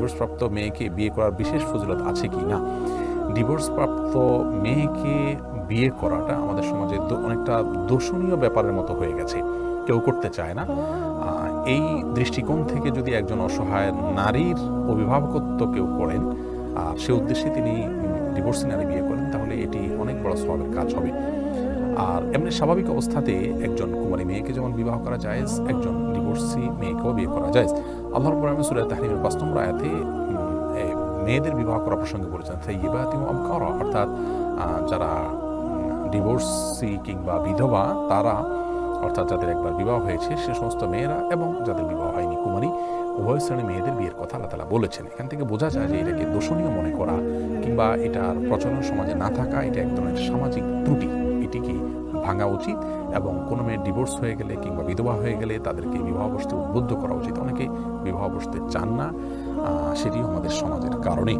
ডিভোর্সপ্রাপ্ত মেয়েকে বিয়ে করার বিশেষ ফজিলত আছে কি না? ডিভোর্সপ্রাপ্ত মেয়েকে বিয়ে করাটা আমাদের সমাজে অনেকটা দর্শনীয় ব্যাপারের মতো হয়ে গেছে, কেউ করতে চায় না। এই দৃষ্টিকোণ থেকে যদি একজন অসহায় নারীর অভিভাবকত্ব কেউ করেন আর সে উদ্দেশ্যে তিনি ডিভোর্সি নারী বিয়ে করেন, তাহলে এটি অনেক বড় সওয়াবের কাজ হবে। আর এমনি স্বাভাবিক অবস্থাতে একজন কুমারী মেয়েকে যেমন বিবাহ করা জায়েজ, একজন ডিভোর্সি মেয়েকেও বিয়ে করা জায়েজ। আল্লাহ রাব্বুল আলামিন সূরা তাহরিমের ৫ নম্বর আয়াতে মেয়েদের বিবাহ করা প্রসঙ্গে বলেছেন সাইয়্যিবাতিন ওয়া আবকারা, অর্থাৎ যারা ডিভোর্সি কিংবা বিধবা তারা, অর্থাৎ যাদের একবার বিবাহ হয়েছে সে সমস্ত মেয়েরা এবং যাদের বিবাহ হয়নি কুমারী, উভয় শ্রেণীর মেয়েদের বিয়ের কথা আল্লাহ তাআলা বলেছেন। এখান থেকে বোঝা যায় যে এটাকে দোষণীয় মনে করা কিংবা এটার প্রচলন সমাজে না থাকা, এটা এক ধরনের সামাজিক ত্রুটি। এটিকে ভাঙা উচিত এবং কোনো মেয়ের ডিভোর্স হয়ে গেলে কিংবা বিধবা হয়ে গেলে তাদেরকে বিবাহ বসতে উদ্বুদ্ধ করা উচিত। অনেকে বিবাহ বসতে চান না, সেটিও আমাদের সমাজের কারণে।